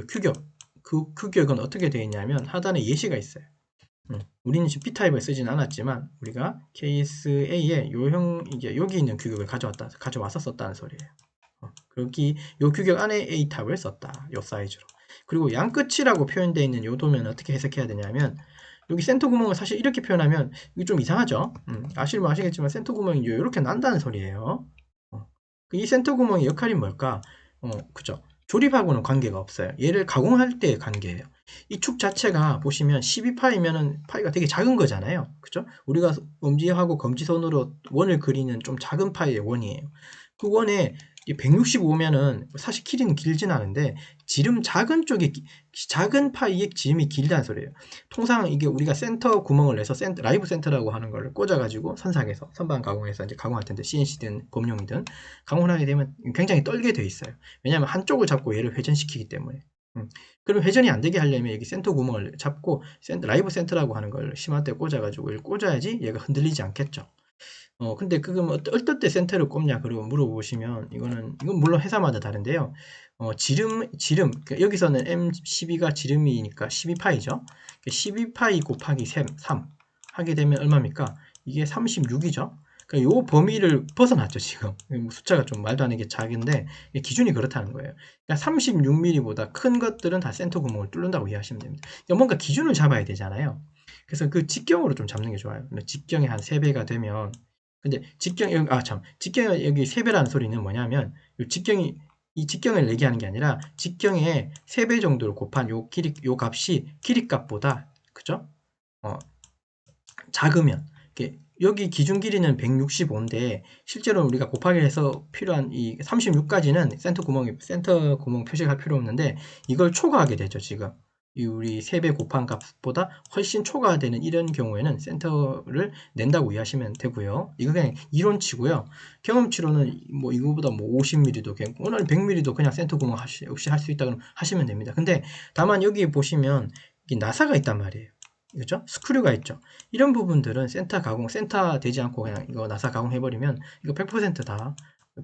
Speaker 1: 규격, 그 규격은 어떻게 되어 있냐면, 하단에 예시가 있어요. 우리는 지금 B타입을 쓰진 않았지만, 우리가 케이스 A에 이제 여기 있는 규격을 가져와서 썼다는 소리예요. 여기 요 규격 안에 A탑을 썼다. 요 사이즈로. 그리고 양끝이라고 표현되어 있는 요 도면은 어떻게 해석해야 되냐면, 여기 센터 구멍을 사실 이렇게 표현하면 이게 좀 이상하죠. 아시면 아시겠지만 센터 구멍이 이렇게 난다는 소리예요. 이 센터 구멍의 역할이 뭘까? 그죠. 조립하고는 관계가 없어요. 얘를 가공할 때의 관계예요. 이 축 자체가 보시면 12파이면은 파이가 되게 작은 거잖아요. 그죠? 우리가 엄지하고 검지손으로 원을 그리는 좀 작은 파이의 원이에요. 그 원에 165면은 사실 길이는 길진 않은데 지름 작은 쪽에 작은 파이의 지름이 길다는 소리예요. 통상 이게 우리가 센터 구멍을 내서 라이브 센터라고 하는 걸 꽂아가지고 선상에서 선반 가공해서 이제 가공할 텐데 CNC든 검용이든 가공을 하게 되면 굉장히 떨게 돼 있어요. 왜냐하면 한쪽을 잡고 얘를 회전시키기 때문에. 그럼 회전이 안 되게 하려면 여기 센터 구멍을 잡고 라이브 센터라고 하는 걸 심한테 꽂아가지고 이걸 꽂아야지 얘가 흔들리지 않겠죠. 근데 그건 어떨 때 센터를 꼽냐 그러고 물어보시면 이건 물론 회사마다 다른데요. 지름 그러니까 여기서는 M12가 지름이니까 12파이죠. 12파이 곱하기 3 하게 되면 얼마입니까? 이게 36이죠. 그러니까 요 범위를 벗어났죠 지금. 숫자가 좀 말도 안 되게 작은데 기준이 그렇다는 거예요. 그러니까 36mm보다 큰 것들은 다 센터 구멍을 뚫는다고 이해하시면 됩니다. 그러니까 뭔가 기준을 잡아야 되잖아요. 그래서 그 직경으로 좀 잡는 게 좋아요. 직경이 한 3배가 되면, 근데 직경이 여기 3배라는 소리는 뭐냐면 이 직경을 얘기하는 게 아니라 직경의 3배 정도로 곱한 요 값이 길이값보다, 그죠? 작으면, 여기 기준 길이는 165인데 실제로 우리가 곱하기 해서 필요한 이 36까지는 센터 구멍 표시할 필요 없는데 이걸 초과하게 되죠. 지금 우리 3배 곱한 값보다 훨씬 초과되는 이런 경우에는 센터를 낸다고 이해하시면 되고요. 이거 그냥 이론치고요. 경험치로는 뭐 이거보다 뭐 50mm도 오늘 100mm도 그냥 센터 구멍 없이 할 수 있다 그러면 하시면 됩니다. 근데 다만 여기 보시면 나사가 있단 말이에요. 그죠? 스크류가 있죠. 이런 부분들은 센터 되지 않고 그냥 이거 나사 가공해버리면 이거 100%다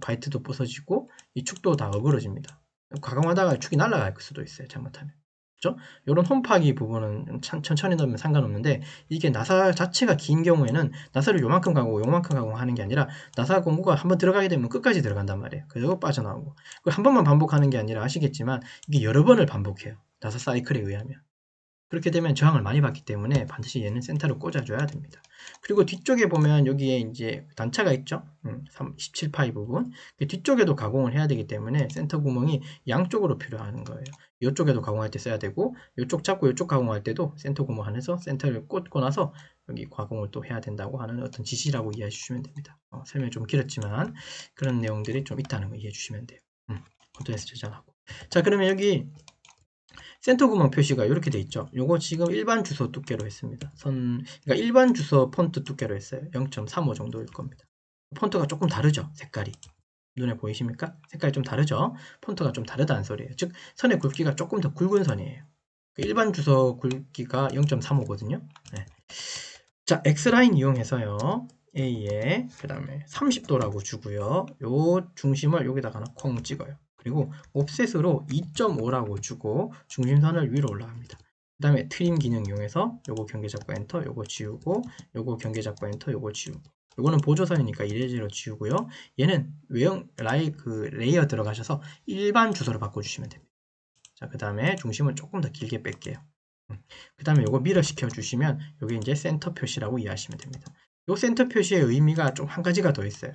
Speaker 1: 바이트도 부서지고 이 축도 다 어그러집니다. 가공하다가 축이 날아갈 수도 있어요. 잘못하면. 그죠? 요런 홈파기 부분은 천천히 넣으면 상관없는데, 이게 나사 자체가 긴 경우에는 나사를 요만큼 가공하는 게 아니라 나사 공구가 한번 들어가게 되면 끝까지 들어간단 말이에요. 그리고 빠져나오고. 한 번만 반복하는 게 아니라 아시겠지만 이게 여러 번을 반복해요. 나사 사이클에 의하면. 그렇게 되면 저항을 많이 받기 때문에 반드시 얘는 센터로 꽂아줘야 됩니다. 그리고 뒤쪽에 보면 여기에 이제 단차가 있죠. 17파이 부분. 뒤쪽에도 가공을 해야 되기 때문에 센터 구멍이 양쪽으로 필요한 거예요. 이쪽에도 가공할 때 써야 되고, 이쪽 잡고 이쪽 가공할 때도 센터 구멍 안에서 센터를 꽂고 나서 여기 가공을 또 해야 된다고 하는 어떤 지시라고 이해해 주시면 됩니다. 설명이 좀 길었지만 그런 내용들이 좀 있다는 거 이해해 주시면 돼요. 컨트롤에서 저장하고. 자, 그러면 여기 센터 구멍 표시가 이렇게 돼 있죠. 요거 지금 일반 주소 두께로 했습니다. 그러니까 일반 주소 폰트 두께로 했어요. 0.35 정도일 겁니다. 폰트가 조금 다르죠, 색깔이. 눈에 보이십니까? 색깔이 좀 다르죠? 폰트가 좀 다르다는 소리예요. 즉, 선의 굵기가 조금 더 굵은 선이에요. 일반 주소 굵기가 0.35거든요. 네. 자, X라인 이용해서요. A에 그 다음에 30도라고 주고요. 요 중심을 여기다가 하나 콩 찍어요. 그리고 옵셋으로 2.5라고 주고 중심선을 위로 올라갑니다. 그 다음에 트림 기능 이용해서 요거 경계 잡고 엔터, 요거 지우고, 요거 경계 잡고 엔터, 요거 지우고. 요거는 보조선이니까 이래저래 지우고요. 얘는 외형 레이어 들어가셔서 일반 주소로 바꿔주시면 됩니다. 자, 그 다음에 중심을 조금 더 길게 뺄게요. 그 다음에 요거 미러 시켜 주시면 요게 이제 센터 표시라고 이해하시면 됩니다. 요 센터 표시의 의미가 좀 한 가지가 더 있어요.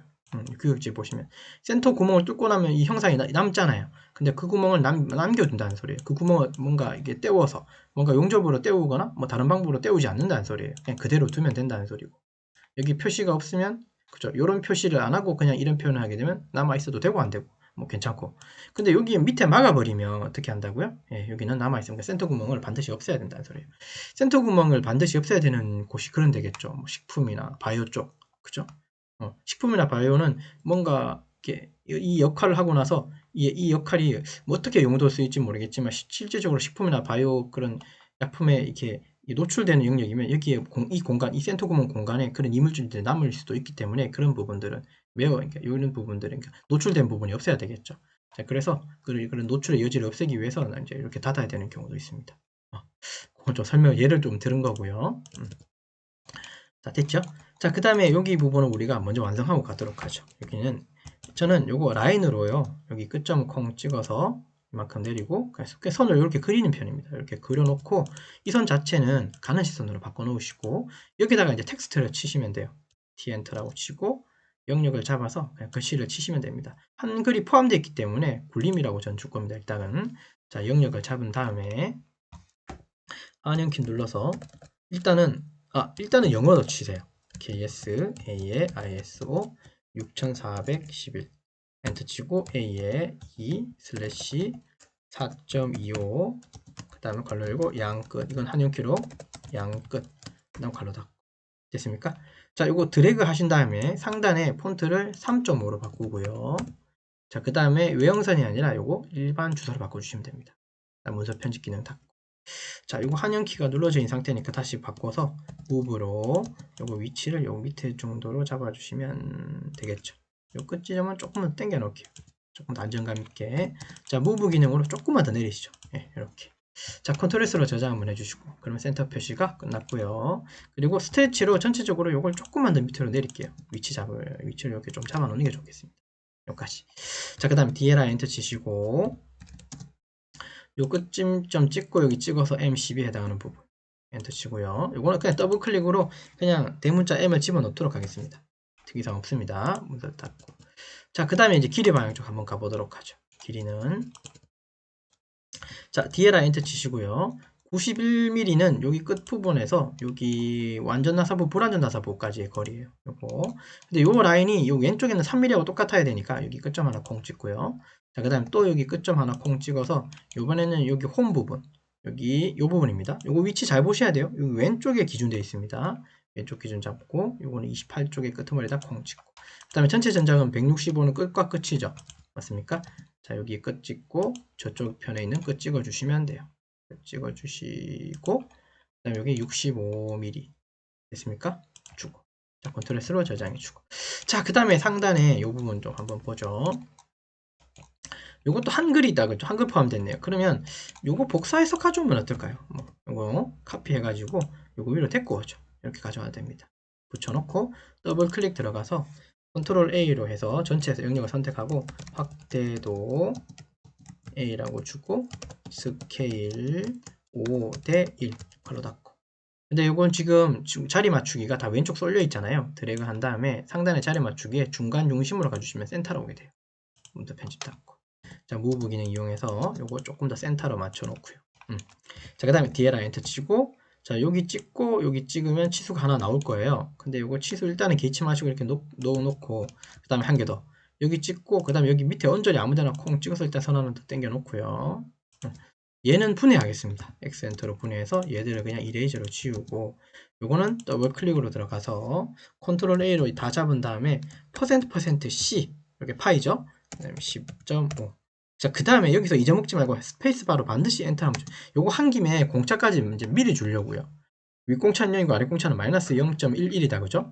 Speaker 1: 교육지 보시면 센터 구멍을 뚫고 나면 이 형상이 남잖아요. 근데 그 구멍을 남겨둔다는 소리예요. 그 구멍을 뭔가 이게 때워서 뭔가 용접으로 때우거나 뭐 다른 방법으로 때우지 않는다는 소리예요. 그냥 그대로 두면 된다는 소리고, 여기 표시가 없으면, 그죠? 이런 표시를 안 하고 그냥 이런 표현을 하게 되면 남아 있어도 되고 안 되고 뭐 괜찮고, 근데 여기 밑에 막아버리면 어떻게 한다고요? 예, 여기는 남아 있으니까 센터 구멍을 반드시 없애야 된다는 소리예요. 센터 구멍을 반드시 없애야 되는 곳이 그런 데겠죠. 뭐 식품이나 바이오 쪽, 그죠? 식품이나 바이오는 뭔가 이렇게 이 역할을 하고 나서 이 역할이 뭐 어떻게 용도를 쓰일지 모르겠지만 실제적으로 식품이나 바이오 그런 약품에 이렇게 노출되는 영역이면 여기에 이 공간, 이 센터 구멍 공간에 그런 이물질들이 남을 수도 있기 때문에 그런 부분들은 그러니까 이런 부분들은 그러니까 노출된 부분이 없어야 되겠죠. 자, 그래서 그런 노출의 여지를 없애기 위해서는 이제 이렇게 닫아야 되는 경우도 있습니다. 그건 좀 예를 좀 들은 거고요. 자, 됐죠? 자, 그 다음에 여기 부분은 우리가 먼저 완성하고 가도록 하죠. 여기는 저는 요거 라인으로요, 여기 끝점 콩 찍어서 이만큼 내리고 선을 이렇게 그리는 편입니다. 이렇게 그려놓고 이 선 자체는 가는 시선으로 바꿔 놓으시고 여기다가 이제 텍스트를 치시면 돼요. T-엔터라고 치고 영역을 잡아서 그냥 글씨를 치시면 됩니다. 한글이 포함되어 있기 때문에 굴림이라고 전 줄 겁니다. 일단은 자, 영역을 잡은 다음에 한영키 눌러서 일단은 영어로 치세요. KS A에 ISO 6411 엔터 치고 A에 2/4.25 그 다음에 괄호 열고 양끝, 이건 한영키로 양끝, 그 다음 괄호 닫고. 됐습니까? 자, 이거 드래그 하신 다음에 상단에 폰트를 3.5로 바꾸고요. 자, 그 다음에 외형선이 아니라 요거 일반 주소로 바꿔주시면 됩니다. 문서 편집 기능 닫고. 자, 이거 한영키가 눌러져 있는 상태니까 다시 바꿔서 무브로 요거 위치를 요 밑에 정도로 잡아주시면 되겠죠. 요 끝 지점은 조금만 당겨 놓을게요. 조금 더 안정감 있게. 자, 무브 기능으로 조금만 더 내리시죠. 예, 이렇게. 자, 컨트롤 S로 저장 한번 해주시고, 그러면 센터 표시가 끝났고요. 그리고 스트레치로 전체적으로 요걸 조금만 더 밑으로 내릴게요. 위치를 이렇게 좀 잡아 놓는 게 좋겠습니다. 여기까지. 자, 그 다음에 DLR 엔터 치시고, 요 끝점 찍고 여기 찍어서 M12에 해당하는 부분 엔터 치고요. 요거는 그냥 더블 클릭으로 그냥 대문자 M을 집어넣도록 하겠습니다. 특이사항 없습니다. 문서 닫고. 자, 그 다음에 이제 길이 방향 쪽 한번 가보도록 하죠. 길이는 자, DLR 엔터 치시고요. 91mm는 여기 끝부분에서 여기 완전 나사부, 불완전 나사부까지의 거리예요. 요거. 근데 요 라인이 요 왼쪽에는 3mm하고 똑같아야 되니까 여기 끝점 하나 콩 찍고요. 자, 그 다음에 또 여기 끝점 하나 콩 찍어서 요번에는 여기 홈 부분, 여기 요 부분입니다. 요거 위치 잘 보셔야 돼요. 여기 왼쪽에 기준되어 있습니다. 왼쪽 기준 잡고 요거는 28쪽의 끄트머리에다 콩 찍고, 그 다음에 전체 전장은 165는 끝과 끝이죠. 맞습니까? 자, 여기 끝 찍고 저쪽 편에 있는 끝 찍어 주시면 돼요. 끝 찍어 주시고, 그 다음에 여기 65mm 됐습니까? 주고. 자, 컨트롤 S로 저장해 주고. 자, 그 다음에 상단에 이 부분 좀 한번 보죠. 요것도 한글이 있다 그죠? 한글 포함됐네요. 그러면 요거 복사해서 가져오면 어떨까요? 뭐 요거 카피해가지고 요거 위로 데리고 오죠. 이렇게 가져와야 됩니다. 붙여놓고 더블 클릭 들어가서 컨트롤 A로 해서 전체에서 영역을 선택하고 확대도 A라고 주고 스케일 5대1 걸로 닫고. 근데 이건 지금 자리 맞추기가 다 왼쪽 쏠려 있잖아요. 드래그 한 다음에 상단의 자리 맞추기에 중간 중심으로 가주시면 센터로 오게 돼요. 좀 더 편집 닫고. 자, 무브 기능 이용해서 요거 조금 더 센터로 맞춰 놓고요. 자, 그 다음에 DLR 엔터 치고, 자, 여기 찍고, 여기 찍으면 치수가 하나 나올 거예요. 근데 요거 치수 일단은 개치 마시고 이렇게 넣어놓고, 그 다음에 한 개 더. 여기 찍고, 그 다음에 여기 밑에 언저리 아무데나 콩 찍어서 일단 선 하나 더 당겨 놓고요. 얘는 분해하겠습니다. X 엔터로 분해해서 얘들을 그냥 이레이저로 지우고, 요거는 더블 클릭으로 들어가서 컨트롤 A로 다 잡은 다음에 %C 이렇게 파이죠. 그다음에 10.5. 자, 그 다음에 여기서 잊어먹지 말고 스페이스바로 반드시 엔터 하면 요거 한 김에 공차까지 이제 미리 주려고요. 윗공차는 0이고 아랫공차는 마이너스 0.11이다 그죠?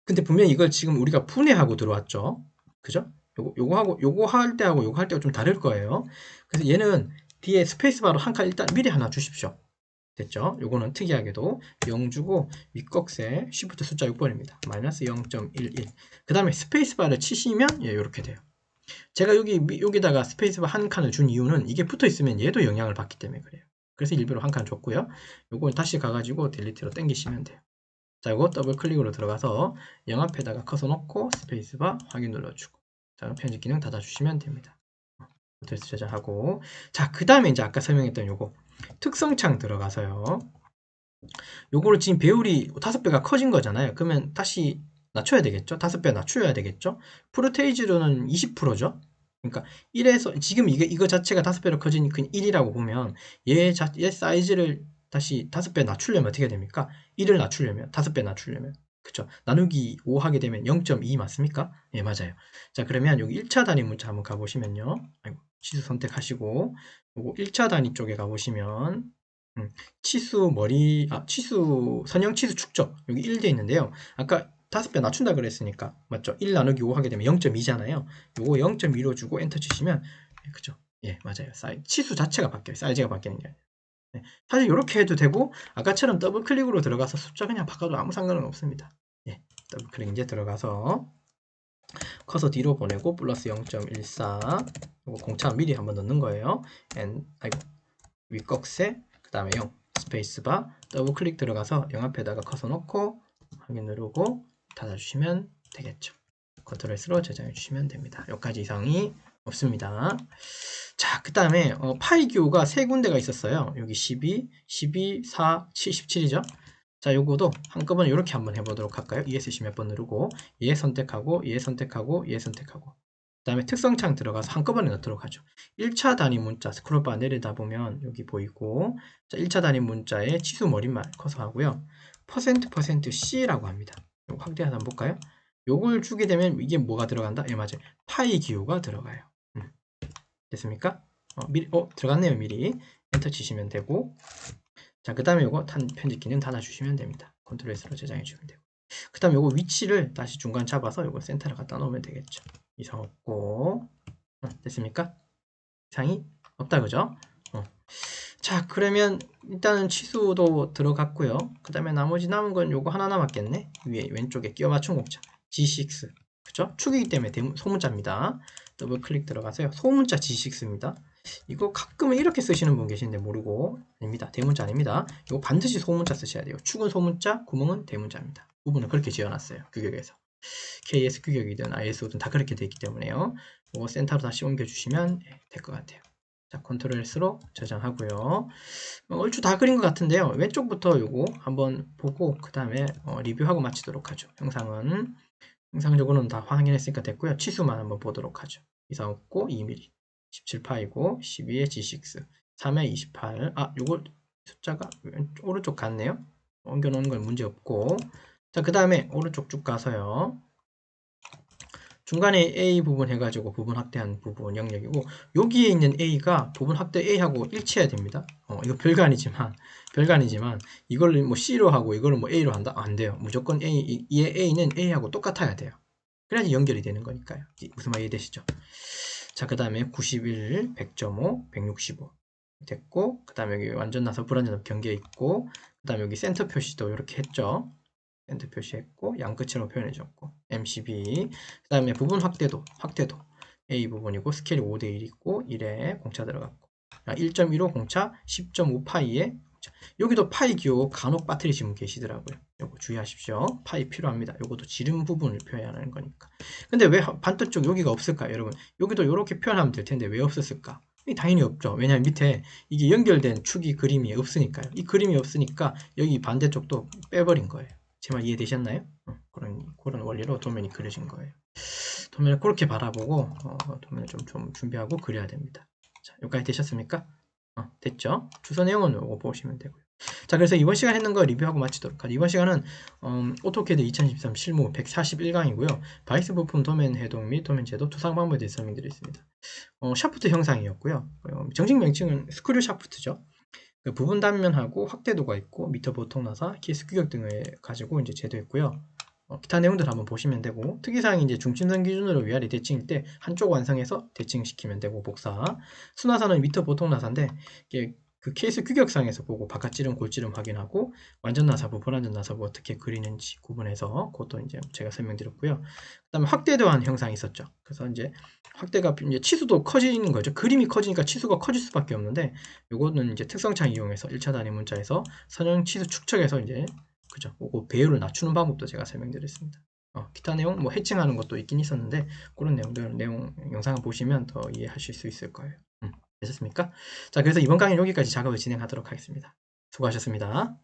Speaker 1: 근데 분명히 이걸 지금 우리가 분해하고 들어왔죠. 그죠? 요거 할 때하고 요거 할 때가 좀 다를 거예요. 그래서 얘는 뒤에 스페이스바로 한 칸 일단 미리 하나 주십시오. 됐죠? 요거는 특이하게도 0 주고 윗꺽쇠 Shift 숫자 6번입니다. 마이너스 0.11. 그 다음에 스페이스바를 치시면 예, 요렇게 돼요. 제가 여기다가 스페이스바 한 칸을 준 이유는 이게 붙어 있으면 얘도 영향을 받기 때문에 그래요. 그래서 일부러 한 칸 줬고요. 요걸 다시 가가지고 딜리트로 당기시면 돼요. 자, 이거 더블 클릭으로 들어가서 영 앞에다가 커서 놓고 스페이스바 확인 눌러주고, 자, 편집 기능 닫아주시면 됩니다. 컨트롤 저장하고, 자, 그 다음에 이제 아까 설명했던 요거 특성창 들어가서요. 요거를 지금 배율이 5배가 커진 거잖아요. 그러면 다시 낮춰야 되겠죠? 5배 낮춰야 되겠죠? 프로테이지로는 20%죠? 그러니까 1에서, 지금 이거 자체가 5배로 커진 그 1이라고 보면 얘 사이즈를 다시 5배 낮추려면 어떻게 됩니까? 1을 낮추려면, 5배 낮추려면. 그쵸? 나누기 5 하게 되면 0.2 맞습니까? 예, 맞아요. 자, 그러면 여기 1차 단위 문자 한번 가보시면요. 아이고, 치수 선택하시고, 요거 1차 단위 쪽에 가보시면, 치수, 선형 치수 축적. 여기 1돼 있는데요. 아까 5배 낮춘다 그랬으니까, 맞죠? 1 나누기 5 하게 되면 0.2잖아요. 요거 0.2로 주고 엔터 치시면, 그죠? 예, 맞아요. 치수 자체가 바뀌어요. 사이즈가 바뀌는 게 아니라. 네. 사실 이렇게 해도 되고, 아까처럼 더블 클릭으로 들어가서 숫자 그냥 바꿔도 아무 상관은 없습니다. 예, 더블 클릭 이제 들어가서, 커서 뒤로 보내고, 플러스 0.14, 요거 공차 미리 한번 넣는 거예요. 아이고, 윗꺽쇠, 그 다음에 0, 스페이스바, 더블 클릭 들어가서 0 앞에다가 커서 놓고 확인 누르고 닫아주시면 되겠죠. 컨트롤 S로 저장해 주시면 됩니다. 여기까지 이상이 없습니다. 자, 그 다음에 파이 기호가 세 군데가 있었어요. 여기 12, 12, 4, 77이죠. 자, 요거도 한꺼번에 이렇게 한번 해보도록 할까요? ESC 몇 번 누르고 얘 선택하고 얘 선택하고 얘 선택하고, 그 다음에 특성창 들어가서 한꺼번에 넣도록 하죠. 1차 단위 문자 스크롤바 내리다 보면 여기 보이고, 자, 1차 단위 문자에 치수 머릿말 커서 하고요. %C라고 합니다. 요거 확대해서 한번 볼까요? 요걸 주게 되면 이게 뭐가 들어간다? 예, 맞아요. 파이 기호가 들어가요. 됐습니까? 들어갔네요. 미리 엔터 치시면 되고, 자, 그 다음에 요거 편집 기능 닫아주시면 됩니다. 컨트롤 S로 저장해 주면 되고, 그 다음에 요거 위치를 다시 중간 잡아서 요거 센터를 갖다 놓으면 되겠죠. 이상 없고, 됐습니까? 이상이 없다 그죠? 자, 그러면 일단은 치수도 들어갔고요. 그 다음에 나머지 남은 건 요거 하나 남았겠네. 위에 왼쪽에 끼워 맞춘 공차 G6, 그죠? 축이기 때문에 소문자입니다. 더블 클릭 들어가서요. 소문자 G6입니다. 이거 가끔은 이렇게 쓰시는 분 계시는데 모르고, 아닙니다. 대문자 아닙니다. 이거 반드시 소문자 쓰셔야 돼요. 축은 소문자, 구멍은 대문자입니다. 부분은 그렇게 지어놨어요. 규격에서. KS 규격이든 ISO든 다 그렇게 되어 있기 때문에요. 이거 센터로 다시 옮겨주시면 될 것 같아요. 자, 컨트롤 S로 저장하고요. 얼추 다 그린 것 같은데요. 왼쪽부터 요거 한번 보고 그 다음에 리뷰하고 마치도록 하죠. 영상적으로는 다 확인했으니까 됐고요. 치수만 한번 보도록 하죠. 이상 없고 2mm, 17파이고 12에 G6, 3에 28. 요거 숫자가 오른쪽 같네요. 옮겨놓은 건 문제 없고, 자, 그 다음에 오른쪽 쭉 가서요. 중간에 A 부분 해가지고 부분 확대한 부분 영역이고, 여기에 있는 A가 부분 확대 A하고 일치해야 됩니다. 이거 별거 아니지만 이걸 뭐 C로 하고 이거를 뭐 A로 한다? 안 돼요. 무조건 A는 A하고 똑같아야 돼요. 그래야지 연결이 되는 거니까요. 무슨 말 이해되시죠? 자, 그 다음에 91, 100.5, 165 됐고, 그 다음에 여기 완전 나사, 불완전 나사 경계 있고, 그 다음에 여기 센터 표시도 이렇게 했죠. 센터 표시했고, 양끝으로 표현해줬고, MCB. 그 다음에 부분 확대도 A 부분이고, 스케일이 5대1 있고, 1에 공차 들어갔고, 1.15 공차, 10.5파이에 여기도 파이 기호 간혹 빠뜨리신 분 계시더라고요. 요거 주의하십시오. 파이 필요합니다. 요것도 지름 부분을 표현하는 거니까. 근데 왜 반대쪽 여기가 없을까요, 여러분? 여기도 이렇게 표현하면 될 텐데 왜 없었을까? 당연히 없죠. 왜냐하면 밑에 이게 연결된 축이 그림이 없으니까요. 이 그림이 없으니까 여기 반대쪽도 빼버린 거예요. 제 말 이해되셨나요? 그런 원리로 도면이 그려진 거예요. 도면을 그렇게 바라보고 도면을 좀 준비하고 그려야 됩니다. 자, 여기까지 되셨습니까? 됐죠? 주소 내용은 이거 보시면 되고요. 자, 그래서 이번 시간 했는 거 리뷰하고 마치도록 하죠. 이번 시간은 오토캐드 2013 실무 141강이고요. 바이스 부품 도면 해동 및 도면 제도 투상 방법에 대해 설명드렸습니다. 샤프트 형상이었고요. 정식 명칭은 스크류 샤프트죠. 그 부분 단면하고 확대도가 있고 미터 보통 나사, 키스 규격 등을 가지고 이제 제도했고요. 기타 내용들 한번 보시면 되고, 특이사항이 이제 중침선 기준으로 위아래 대칭일 때 한쪽 완성해서 대칭시키면 되고, 복사. 수나사는 미터 보통 나사인데 이게 그 케이스 규격상에서 보고 바깥지름 골지름 확인하고, 완전 나사부 불완전 나사부 어떻게 그리는지 구분해서 그것도 이제 제가 설명드렸고요. 그다음에 확대도한 형상이 있었죠. 그래서 이제 확대가 이제 치수도 커지는 거죠. 그림이 커지니까 치수가 커질 수밖에 없는데, 요거는 이제 특성창 이용해서 1차 단위 문자에서 선형 치수 축척해서 이제 그죠. 그거 배열을 낮추는 방법도 제가 설명드렸습니다. 기타 내용 뭐 해칭하는 것도 있긴 있었는데 그런 내용 영상을 보시면 더 이해하실 수 있을 거예요. 되셨습니까? 자, 그래서 이번 강의는 여기까지 작업을 진행하도록 하겠습니다. 수고하셨습니다.